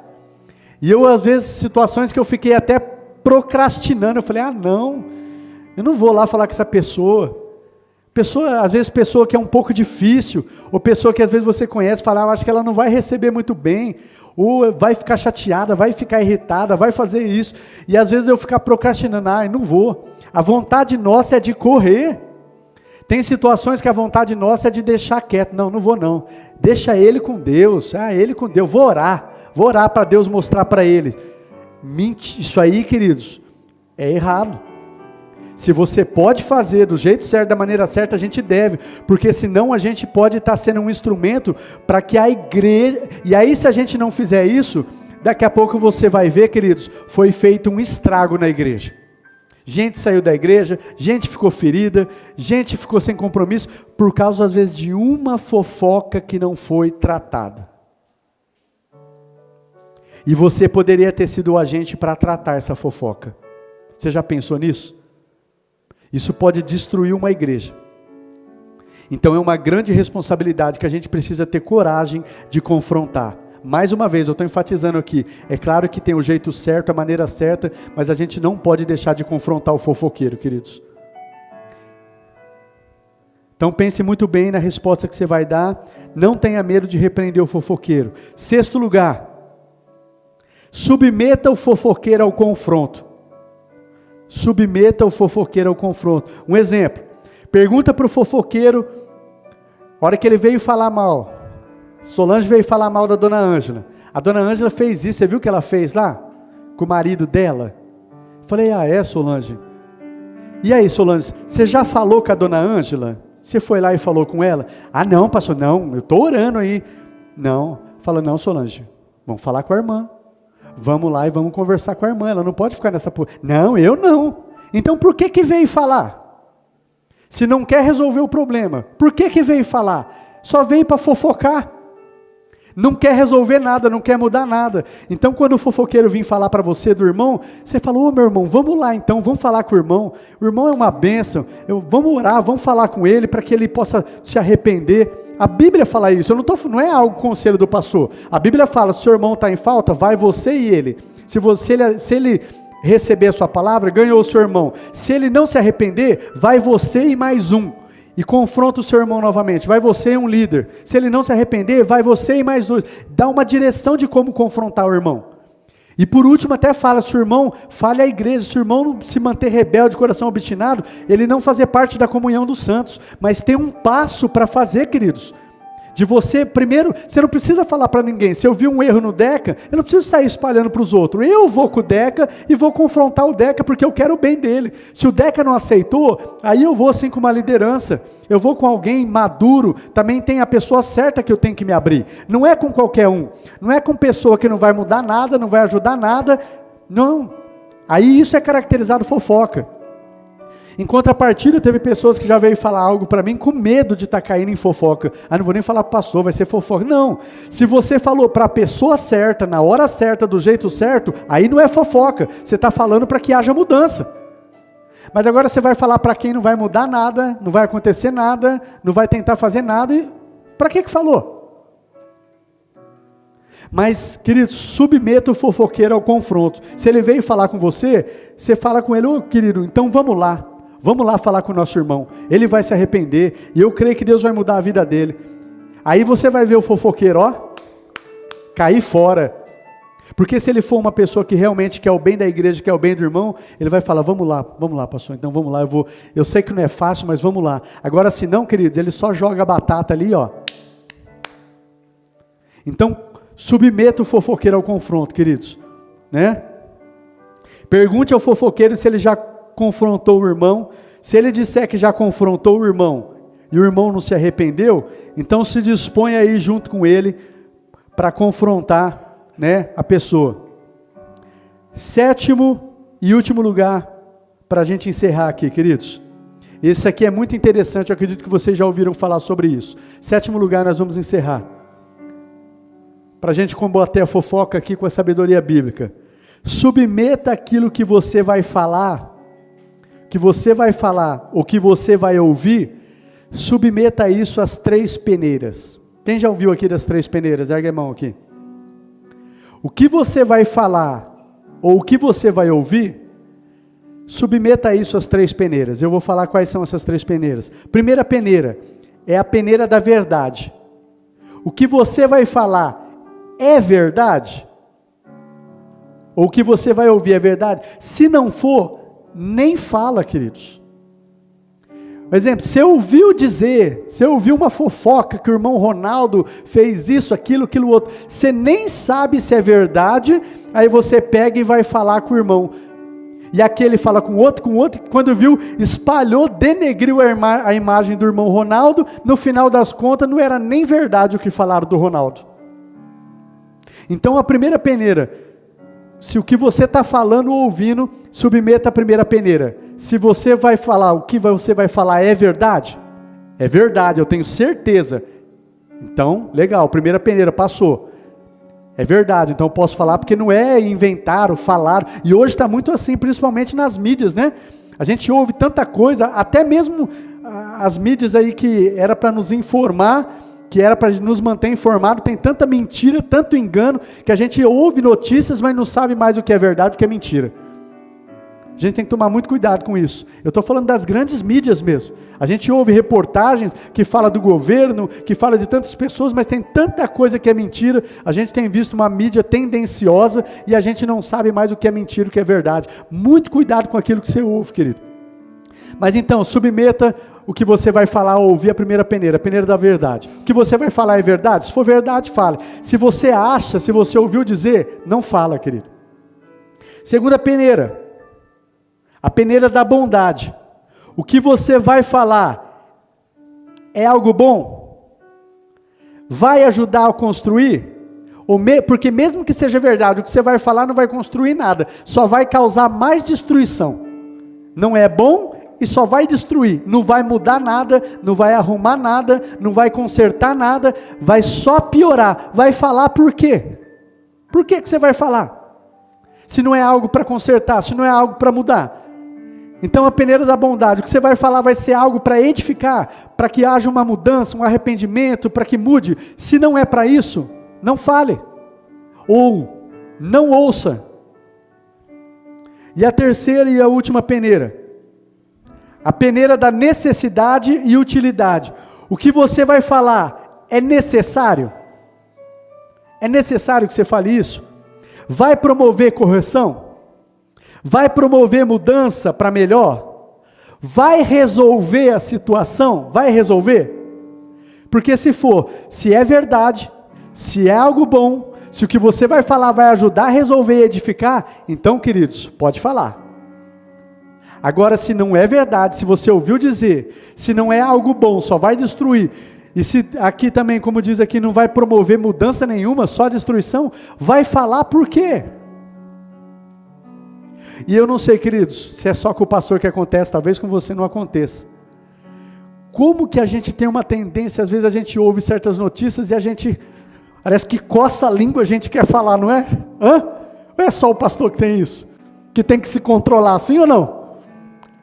E eu, às vezes, situações que eu fiquei até procrastinando, eu falei, não, eu não vou lá falar com essa pessoa. Às vezes pessoa que é um pouco difícil, ou pessoa que às vezes você conhece, fala, eu acho que ela não vai receber muito bem, ou vai ficar chateada, vai ficar irritada, vai fazer isso, e às vezes eu ficar procrastinando, não vou. A vontade nossa é de correr. Tem situações que a vontade nossa é de deixar quieto, não vou não, deixa ele com Deus, ele com Deus, vou orar para Deus mostrar para ele. Isso aí, queridos, é errado. Se você pode fazer do jeito certo, da maneira certa, a gente deve, porque senão a gente pode estar sendo um instrumento para que a igreja, e aí se a gente não fizer isso, daqui a pouco você vai ver, queridos, foi feito um estrago na igreja. Gente saiu da igreja, gente ficou ferida, gente ficou sem compromisso, por causa às vezes de uma fofoca que não foi tratada. E você poderia ter sido o agente para tratar essa fofoca. Você já pensou nisso? Isso pode destruir uma igreja. Então é uma grande responsabilidade que a gente precisa ter coragem de confrontar. Mais uma vez, eu estou enfatizando aqui, é claro que tem o jeito certo, a maneira certa, mas a gente não pode deixar de confrontar o fofoqueiro, queridos. Então pense muito bem na resposta que você vai dar, não tenha medo de repreender o fofoqueiro. Sexto lugar, submeta o fofoqueiro ao confronto. submeta o fofoqueiro ao confronto. Um exemplo, pergunta para o fofoqueiro, a hora que ele veio falar mal, Solange veio falar mal da dona Ângela, a dona Ângela fez isso, você viu o que ela fez lá? Com o marido dela? Falei, Solange? E aí, Solange, você já falou com a dona Ângela? Você foi lá e falou com ela? Não, pastor, não, eu estou orando aí. Não, fala, não, Solange, vamos falar com a irmã. Vamos lá e vamos conversar com a irmã, ela não pode ficar nessa... Não, eu não. Então por que veio falar? Se não quer resolver o problema, por que veio falar? Só veio para fofocar. Não quer resolver nada, não quer mudar nada. Então quando o fofoqueiro vir falar para você do irmão, você fala, meu irmão, vamos lá então, vamos falar com o irmão é uma bênção, vamos orar, vamos falar com ele para que ele possa se arrepender. A Bíblia fala isso, não é algo conselho do pastor. A Bíblia fala, se o seu irmão está em falta, vai você e ele. Se ele receber a sua palavra, ganhou o seu irmão. Se ele não se arrepender, vai você e mais um. E confronta o seu irmão novamente, vai você e um líder. Se ele não se arrepender, vai você e mais dois. Dá uma direção de como confrontar o irmão. E por último até fala, se o irmão falha a igreja, se o irmão não se manter rebelde, coração obstinado, ele não fazer parte da comunhão dos santos. Mas tem um passo para fazer, queridos. De você, primeiro, você não precisa falar para ninguém. Se eu vi um erro no Deca, eu não preciso sair espalhando para os outros. Eu vou com o Deca e vou confrontar o Deca, porque eu quero o bem dele. Se o Deca não aceitou, aí eu vou sim com uma liderança. Eu vou com alguém maduro, também tem a pessoa certa que eu tenho que me abrir. Não é com qualquer um. Não é com pessoa que não vai mudar nada, não vai ajudar nada. Não. Aí isso é caracterizado fofoca. Em contrapartida, teve pessoas que já veio falar algo para mim com medo de estar caindo em fofoca. Não vou nem falar para o pastor, vai ser fofoca. Não, se você falou para a pessoa certa, na hora certa, do jeito certo, aí não é fofoca, você está falando para que haja mudança. Mas agora você vai falar para quem não vai mudar nada, não vai acontecer nada, não vai tentar fazer nada, e para que falou? Mas, queridos, submeta o fofoqueiro ao confronto. Se ele veio falar com você, você fala com ele, querido, então vamos lá falar com o nosso irmão, ele vai se arrepender, e eu creio que Deus vai mudar a vida dele. Aí você vai ver o fofoqueiro, cair fora, porque se ele for uma pessoa que realmente quer o bem da igreja, quer o bem do irmão, ele vai falar, vamos lá pastor, então vamos lá, eu sei que não é fácil, mas vamos lá. Agora se não, querido, ele só joga a batata ali, Então, submeta o fofoqueiro ao confronto, queridos, né? Pergunte ao fofoqueiro se ele já confrontou o irmão. Se ele disser que já confrontou o irmão e o irmão não se arrependeu, então se dispõe aí junto com ele para confrontar, né, a pessoa. Sétimo e último lugar para a gente encerrar aqui, queridos. Esse aqui é muito interessante, eu acredito que vocês já ouviram falar sobre isso. Sétimo lugar, nós vamos encerrar. Para a gente combater a fofoca aqui com a sabedoria bíblica. Submeta aquilo que você vai falar, ou que você vai ouvir, submeta isso às 3 peneiras. Quem já ouviu aqui das 3 peneiras? Ergue a mão aqui. O que você vai falar, ou o que você vai ouvir, submeta isso às 3 peneiras. Eu vou falar quais são essas 3 peneiras. Primeira peneira, é a peneira da verdade. O que você vai falar é verdade? Ou o que você vai ouvir é verdade? Se não for, nem fala, queridos. Por exemplo, você ouviu uma fofoca que o irmão Ronaldo fez isso, aquilo outro, você nem sabe se é verdade, aí você pega e vai falar com o irmão. E aquele fala com o outro, quando viu, espalhou, denegriu a imagem do irmão Ronaldo, no final das contas não era nem verdade o que falaram do Ronaldo. Então a primeira peneira, se o que você está falando ou ouvindo, submeta a primeira peneira. Se você vai falar, o que você vai falar é verdade? É verdade, eu tenho certeza. Então, legal, primeira peneira, passou. É verdade, então eu posso falar, porque não é inventaram, falaram. E hoje está muito assim, principalmente nas mídias, né? A gente ouve tanta coisa, até mesmo as mídias aí que era para nos informar, que era para nos manter informado, tem tanta mentira, tanto engano, que a gente ouve notícias, mas não sabe mais o que é verdade, o que é mentira. A gente tem que tomar muito cuidado com isso. Eu estou falando das grandes mídias mesmo. A gente ouve reportagens que fala do governo, que fala de tantas pessoas, mas tem tanta coisa que é mentira. A gente tem visto uma mídia tendenciosa e a gente não sabe mais o que é mentira, o que é verdade. Muito cuidado com aquilo que você ouve, querido. Mas então, submeta o que você vai falar ou ouvir a peneira da verdade. O que você vai falar é verdade? Se for verdade, fale. Se você acha, se você ouviu dizer, não fala, querido. Segunda peneira, a peneira da bondade. O que você vai falar é algo bom? Vai ajudar a construir? Porque mesmo que seja verdade, o que você vai falar não vai construir nada, só vai causar mais destruição. Não é bom e só vai destruir, não vai mudar nada, não vai arrumar nada, não vai consertar nada, vai só piorar. Vai falar por quê? Por que você vai falar? Se não é algo para consertar, se não é algo para mudar. Então a peneira da bondade, o que você vai falar vai ser algo para edificar, para que haja uma mudança, um arrependimento, para que mude. Se não é para isso, não fale, ou não ouça. E a terceira e a última peneira, a peneira da necessidade e utilidade. O que você vai falar é necessário? É necessário que você fale isso? Vai promover correção? Vai promover mudança para melhor? Vai resolver a situação? Vai resolver? Porque se é verdade, se é algo bom, se o que você vai falar vai ajudar a resolver e edificar, então, queridos, pode falar. Agora, se não é verdade, se você ouviu dizer, se não é algo bom, só vai destruir, e se aqui também, como diz aqui, não vai promover mudança nenhuma, só destruição, vai falar por quê? E eu não sei, queridos, se é só com o pastor que acontece, talvez com você não aconteça. Como que a gente tem uma tendência, às vezes a gente ouve certas notícias e a gente, parece que coça a língua, a gente quer falar, não é? Ou é só o pastor que tem isso? Que tem que se controlar, sim ou não?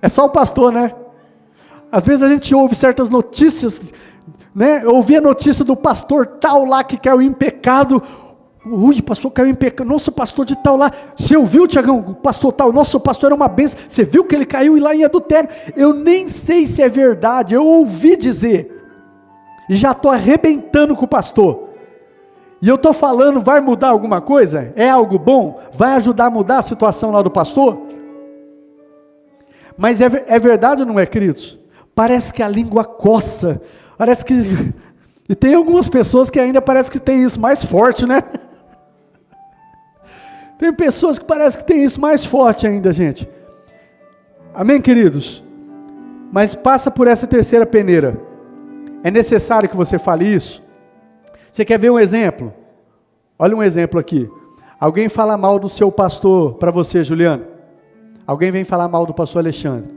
É só o pastor, né? Às vezes a gente ouve certas notícias, né? Eu ouvi a notícia do pastor tal lá que caiu em pecado. Ui, pastor caiu em pecado. Nossa, o pastor de tal lá. Você ouviu, Tiagão? O pastor tal. Nossa, o pastor era uma bênção. Você viu que ele caiu lá em adultério? Eu nem sei se é verdade. Eu ouvi dizer. E já estou arrebentando com o pastor. E eu estou falando, vai mudar alguma coisa? É algo bom? Vai ajudar a mudar a situação lá do pastor? Mas é verdade ou não é, queridos? Parece que a língua coça. Parece que... E tem algumas pessoas que ainda parece que tem isso mais forte, né? Tem pessoas que parece que tem isso mais forte ainda, gente. Amém, queridos? Mas passa por essa terceira peneira. É necessário que você fale isso? Você quer ver um exemplo? Olha um exemplo aqui. Alguém fala mal do seu pastor para você, Juliano. Alguém vem falar mal do pastor Alexandre.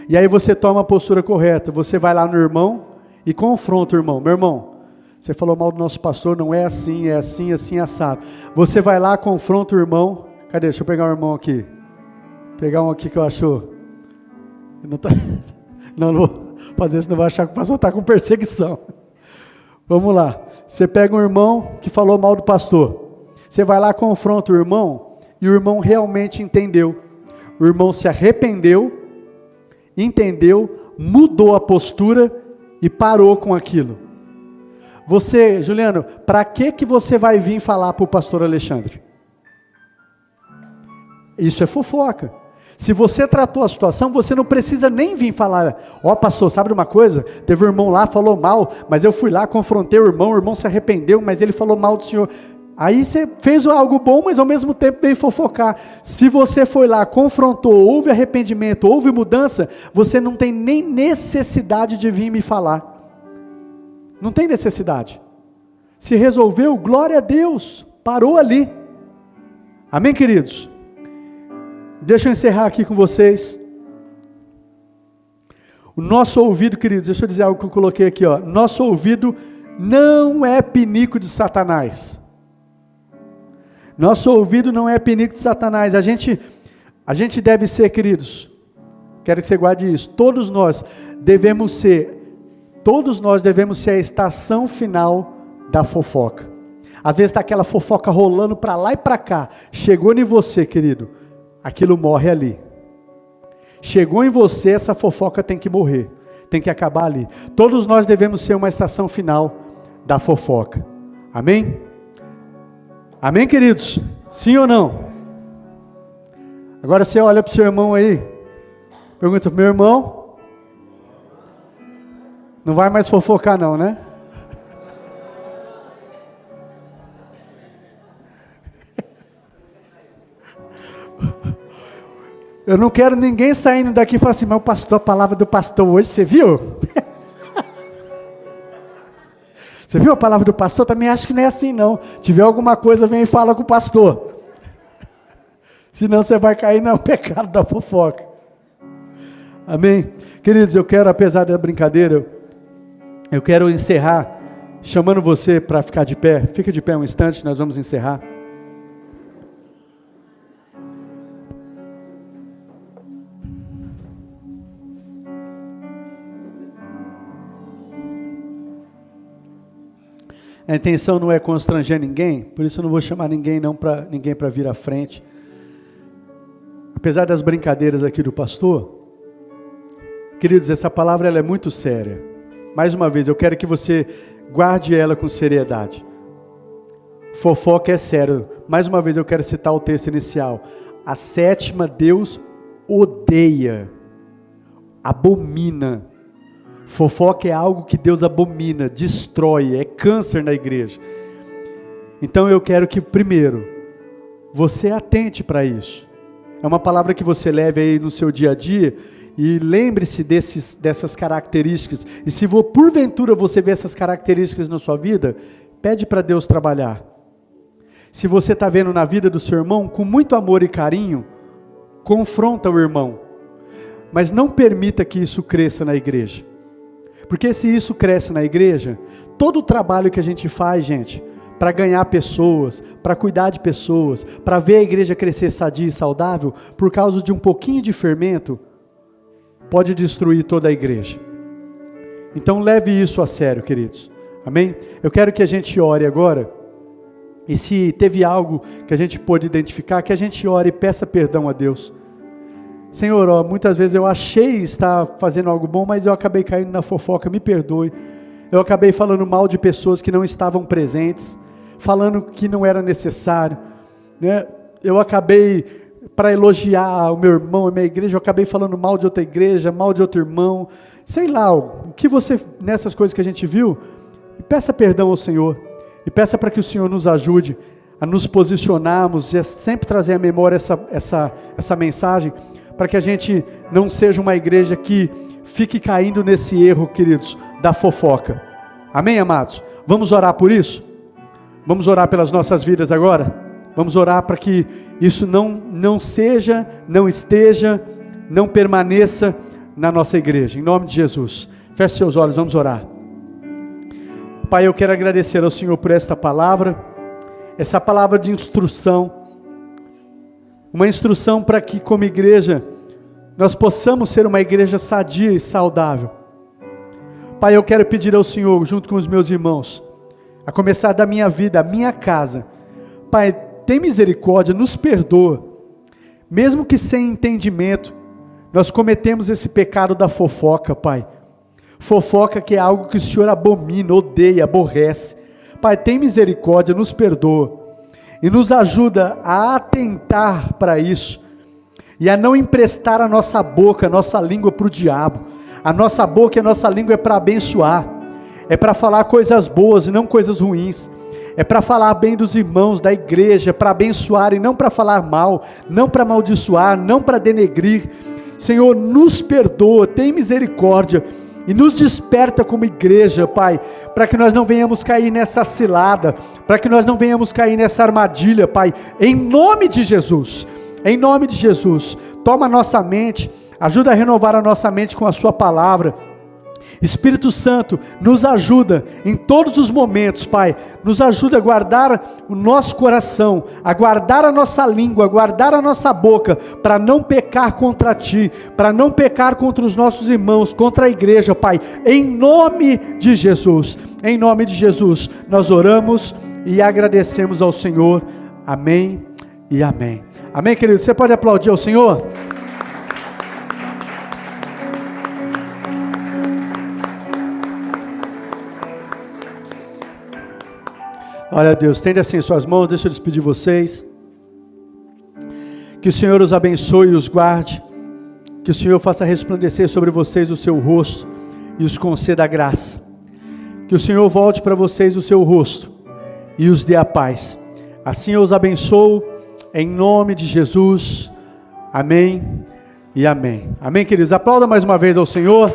E aí você toma a postura correta. Você vai lá no irmão e confronta o irmão. Meu irmão, você falou mal do nosso pastor, não é assim, assim, assado. Você vai lá, confronta o irmão. Cadê? Deixa eu pegar um irmão aqui. Pegar um aqui que eu acho. Não vou fazer isso, não vai achar que o pastor está com perseguição. Vamos lá. Você pega um irmão que falou mal do pastor. Você vai lá, confronta o irmão, e o irmão realmente entendeu. O irmão se arrependeu, entendeu, mudou a postura e parou com aquilo. Você, Juliano, para que você vai vir falar para o pastor Alexandre? Isso é fofoca. Se você tratou a situação, você não precisa nem vir falar, ó pastor, sabe de uma coisa? Teve um irmão lá, falou mal, mas eu fui lá, confrontei o irmão se arrependeu, mas ele falou mal do senhor. Aí você fez algo bom, mas ao mesmo tempo veio fofocar. Se você foi lá, confrontou, houve arrependimento, houve mudança, você não tem nem necessidade de vir me falar. Não tem necessidade. Se resolveu, glória a Deus, parou ali. Amém, queridos? Deixa eu encerrar aqui com vocês. O nosso ouvido, queridos, deixa eu dizer algo que eu coloquei aqui, ó. Nosso ouvido não é pinico de Satanás. Nosso ouvido não é pinico de Satanás. A gente deve ser, queridos, quero que você guarde isso, todos nós devemos ser a estação final da fofoca. Às vezes está aquela fofoca rolando para lá e para cá, chegou em você, querido, aquilo morre ali. chegou em você, essa fofoca tem que morrer, tem que acabar ali. Todos nós devemos ser uma estação final da fofoca. Amém? Amém, queridos? Sim ou não? Agora você olha para o seu irmão aí, pergunta: meu irmão, não vai mais fofocar não, né? Eu não quero ninguém saindo daqui e falar assim: mas o pastor, a palavra do pastor hoje, você viu? Você viu a palavra do pastor? Também acho que não é assim não. Se tiver alguma coisa, vem e fala com o pastor. Senão você vai cair no pecado da fofoca. Amém? Queridos, eu quero, apesar da brincadeira, eu quero encerrar chamando você para ficar de pé. Fica de pé um instante, nós vamos encerrar. A intenção não é constranger ninguém, por isso eu não vou chamar ninguém para vir à frente. Apesar das brincadeiras aqui do pastor, queridos, essa palavra ela é muito séria. Mais uma vez, eu quero que você guarde ela com seriedade. Fofoca é sério. Mais uma vez eu quero citar o texto inicial. A sétima Deus odeia, abomina. Fofoca é algo que Deus abomina, destrói, é câncer na igreja. Então eu quero que primeiro, você atente para isso. É uma palavra que você leve aí no seu dia a dia e lembre-se dessas características. E se porventura você vê essas características na sua vida, pede para Deus trabalhar. Se você está vendo na vida do seu irmão, com muito amor e carinho, confronta o irmão. Mas não permita que isso cresça na igreja. Porque se isso cresce na igreja, todo o trabalho que a gente faz, gente, para ganhar pessoas, para cuidar de pessoas, para ver a igreja crescer sadia e saudável, por causa de um pouquinho de fermento, pode destruir toda a igreja. Então leve isso a sério, queridos. Amém? Eu quero que a gente ore agora, e se teve algo que a gente pôde identificar, que a gente ore e peça perdão a Deus. Senhor, ó, muitas vezes eu achei estar fazendo algo bom, mas eu acabei caindo na fofoca, me perdoe. Eu acabei falando mal de pessoas que não estavam presentes, falando que não era necessário, né? Eu acabei, para elogiar o meu irmão, a minha igreja, eu acabei falando mal de outra igreja, mal de outro irmão, sei lá, o que você, nessas coisas que a gente viu, peça perdão ao Senhor, e peça para que o Senhor nos ajude a nos posicionarmos, e a sempre trazer à memória essa mensagem, para que a gente não seja uma igreja que fique caindo nesse erro, queridos, da fofoca. Amém, amados? Vamos orar por isso? Vamos orar pelas nossas vidas agora? Vamos orar para que isso não seja, não esteja, não permaneça na nossa igreja, em nome de Jesus. Feche seus olhos, vamos orar. Pai, eu quero agradecer ao Senhor por esta palavra, essa palavra de instrução, uma instrução para que como igreja, nós possamos ser uma igreja sadia e saudável. Pai, eu quero pedir ao Senhor, junto com os meus irmãos, a começar da minha vida, a minha casa. Pai, tem misericórdia, nos perdoa, mesmo que sem entendimento, nós cometemos esse pecado da fofoca, Pai. Fofoca que é algo que o Senhor abomina, odeia, aborrece. Pai, tem misericórdia, nos perdoa. E nos ajuda a atentar para isso, e a não emprestar a nossa boca, a nossa língua para o diabo. A nossa boca e a nossa língua é para abençoar, é para falar coisas boas e não coisas ruins, é para falar bem dos irmãos, da igreja, para abençoar e não para falar mal, não para amaldiçoar, não para denegrir. Senhor, nos perdoa, tem misericórdia, e nos desperta como igreja, Pai, para que nós não venhamos cair nessa cilada, para que nós não venhamos cair nessa armadilha, Pai, em nome de Jesus, toma a nossa mente, ajuda a renovar a nossa mente com a sua palavra. Espírito Santo, nos ajuda em todos os momentos, Pai, nos ajuda a guardar o nosso coração, a guardar a nossa língua, a guardar a nossa boca, para não pecar contra Ti, para não pecar contra os nossos irmãos, contra a igreja, Pai, em nome de Jesus, nós oramos e agradecemos ao Senhor, amém e amém. Amém, querido? Você pode aplaudir ao Senhor? Olha a Deus, estende assim suas mãos, deixa eu despedir vocês. Que o Senhor os abençoe e os guarde. Que o Senhor faça resplandecer sobre vocês o seu rosto e os conceda a graça. Que o Senhor volte para vocês o seu rosto e os dê a paz. Assim eu os abençoo, em nome de Jesus. Amém e amém. Amém, queridos? Aplauda mais uma vez ao Senhor.